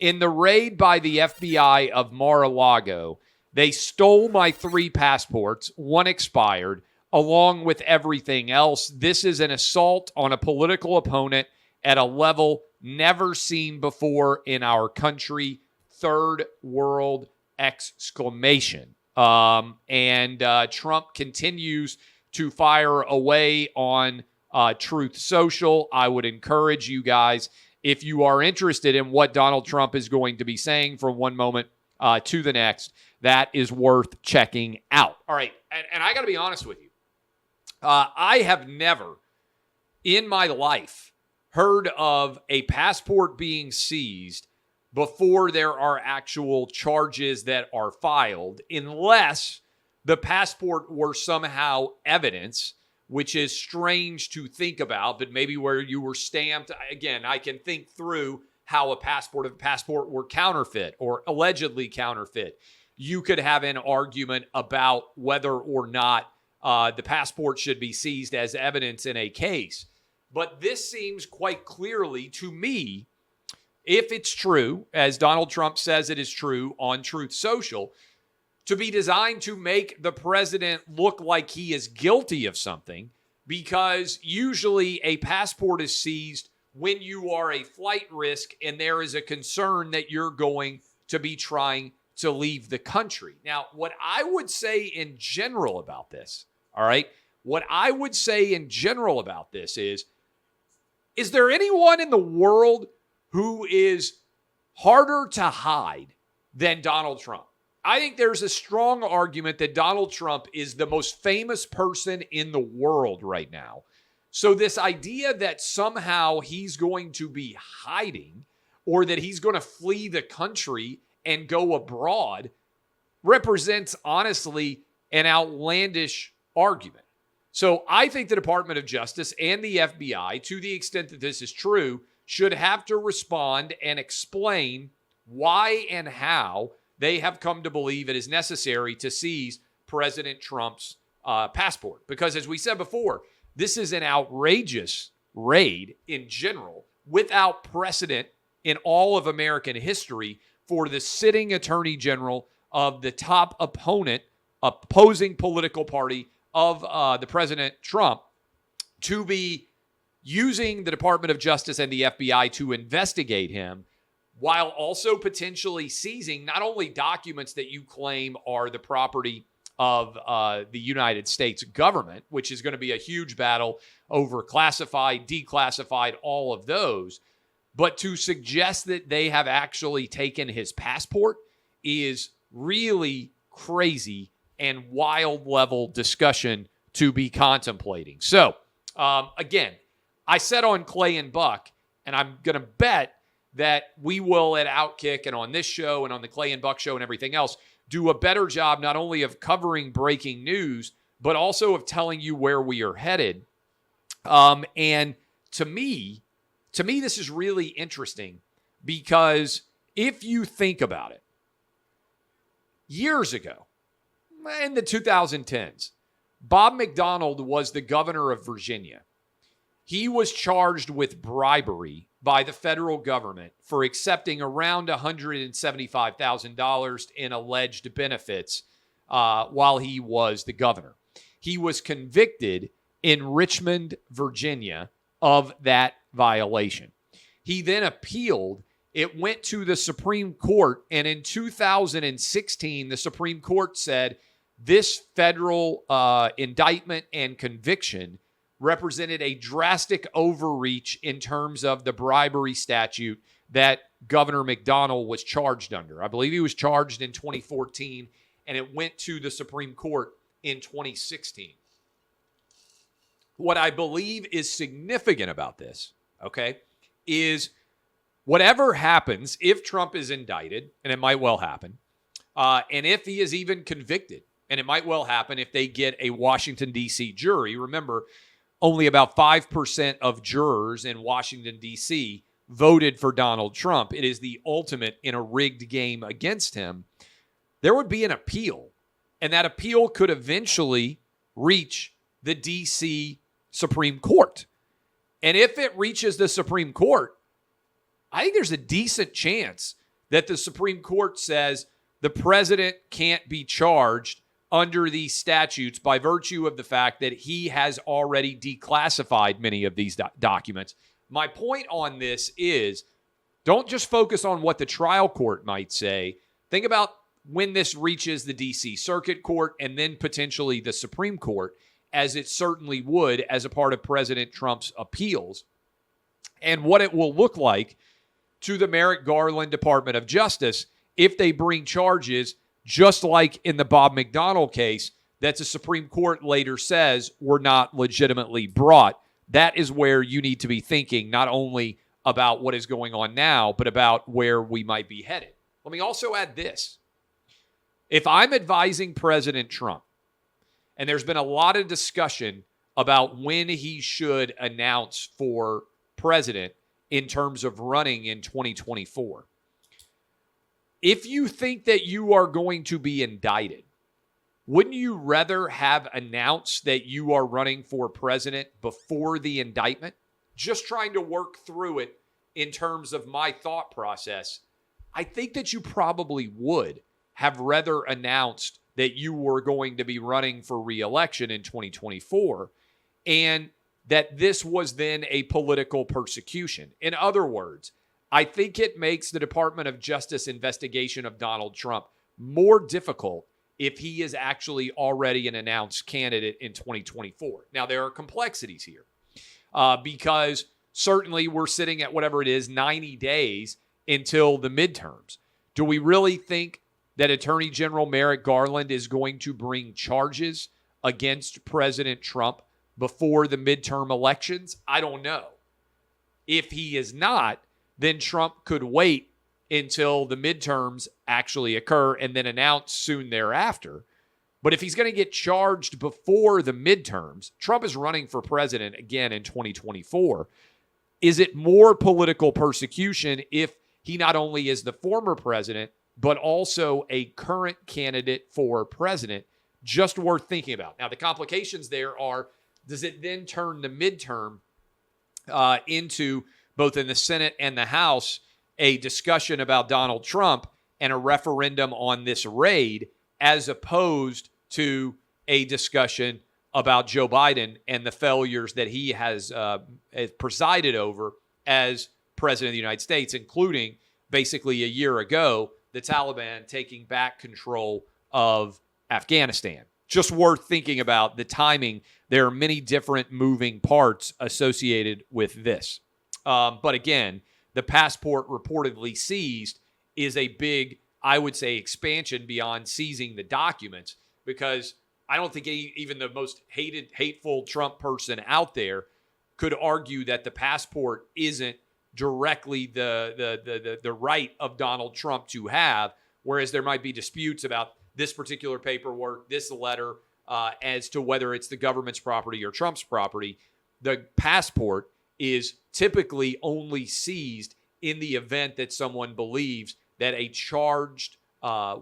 In the raid by the FBI of Mar-a-Lago, they stole my 3 passports. 1 expired, along with everything else. This is an assault on a political opponent at a level never seen before in our country. Third world exclamation. Trump continues to fire away on Truth Social. I would encourage you guys, if you are interested in what Donald Trump is going to be saying from one moment to the next, that is worth checking out. All right, and I got to be honest with you. I have never in my life heard of a passport being seized before there are actual charges that are filed, unless the passport were somehow evidence, which is strange to think about, but maybe where you were stamped. Again, I can think through how if a passport were counterfeit or allegedly counterfeit, you could have an argument about whether or not the passport should be seized as evidence in a case. But this seems quite clearly to me, if it's true, as Donald Trump says it is true on Truth Social, to be designed to make the president look like he is guilty of something, because usually a passport is seized when you are a flight risk and there is a concern that you're going to be trying to leave the country. Now, what I would say in general about this, all right, what I would say in general about this is there anyone in the world who is harder to hide than Donald Trump? I think there's a strong argument that Donald Trump is the most famous person in the world right now. So this idea that somehow he's going to be hiding or that he's going to flee the country and go abroad represents, honestly, an outlandish argument. So I think the Department of Justice and the FBI, to the extent that this is true, should have to respond and explain why and how they have come to believe it is necessary to seize President Trump's passport. Because as we said before, this is an outrageous raid in general, without precedent in all of American history, for the sitting attorney general of the top opposing political party of the President Trump to be using the Department of Justice and the FBI to investigate him, while also potentially seizing not only documents that you claim are the property of the United States government, which is going to be a huge battle over classified, declassified, all of those, but to suggest that they have actually taken his passport is really crazy and wild level discussion to be contemplating. So, again, I said on Clay and Buck, and I'm going to bet that we will at Outkick and on this show and on the Clay and Buck show and everything else do a better job not only of covering breaking news, but also of telling you where we are headed. And to me, this is really interesting because if you think about it, years ago, in the 2010s, Bob McDonnell was the governor of Virginia. He was charged with bribery by the federal government for accepting around $175,000 in alleged benefits while he was the governor. He was convicted in Richmond, Virginia, of that violation. He then appealed. It went to the Supreme Court, and in 2016, the Supreme Court said this federal indictment and conviction represented a drastic overreach in terms of the bribery statute that Governor McDonnell was charged under. I believe he was charged in 2014, and it went to the Supreme Court in 2016. What I believe is significant about this, okay, is whatever happens, if Trump is indicted, and it might well happen, and if he is even convicted, and it might well happen if they get a Washington, D.C. jury. Remember, only about 5% of jurors in Washington, D.C. voted for Donald Trump. It is the ultimate in a rigged game against him. There would be an appeal, and that appeal could eventually reach the D.C. Supreme Court. And if it reaches the Supreme Court, I think there's a decent chance that the Supreme Court says the president can't be charged under these statutes by virtue of the fact that he has already declassified many of these documents. My point on this is don't just focus on what the trial court might say. Think about when this reaches the D.C. Circuit Court and then potentially the Supreme Court, as it certainly would as a part of President Trump's appeals, and what it will look like to the Merrick Garland Department of Justice if they bring charges just like in the Bob McDonnell case that the Supreme Court later says were not legitimately brought. That is where you need to be thinking not only about what is going on now, but about where we might be headed. Let me also add this. If I'm advising President Trump, and there's been a lot of discussion about when he should announce for president in terms of running in 2024, if you think that you are going to be indicted, wouldn't you rather have announced that you are running for president before the indictment? Just trying to work through it in terms of my thought process. I think that you probably would have rather announced that you were going to be running for re-election in 2024 and that this was then a political persecution. In other words, I think it makes the Department of Justice investigation of Donald Trump more difficult if he is actually already an announced candidate in 2024. Now, there are complexities here because certainly we're sitting at whatever it is, 90 days until the midterms. Do we really think that Attorney General Merrick Garland is going to bring charges against President Trump before the midterm elections? I don't know. If he is not, then Trump could wait until the midterms actually occur and then announce soon thereafter. But if he's going to get charged before the midterms, Trump is running for president again in 2024. Is it more political persecution if he not only is the former president, but also a current candidate for president? Just worth thinking about. Now, the complications there are, does it then turn the midterm into, both in the Senate and the House, a discussion about Donald Trump and a referendum on this raid, as opposed to a discussion about Joe Biden and the failures that he has presided over as president of the United States, including basically a year ago, the Taliban taking back control of Afghanistan. Just worth thinking about the timing. There are many different moving parts associated with this. But again, the passport reportedly seized is a big, I would say, expansion beyond seizing the documents, because I don't think even the most hateful Trump person out there could argue that the passport isn't directly the right of Donald Trump to have, whereas there might be disputes about this particular paperwork, this letter, as to whether it's the government's property or Trump's property. The passport is typically only seized in the event that someone believes that a charged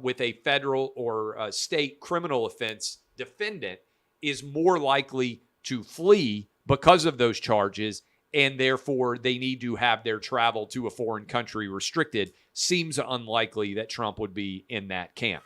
with a federal or state criminal offense defendant is more likely to flee because of those charges, and therefore they need to have their travel to a foreign country restricted. Seems unlikely that Trump would be in that camp.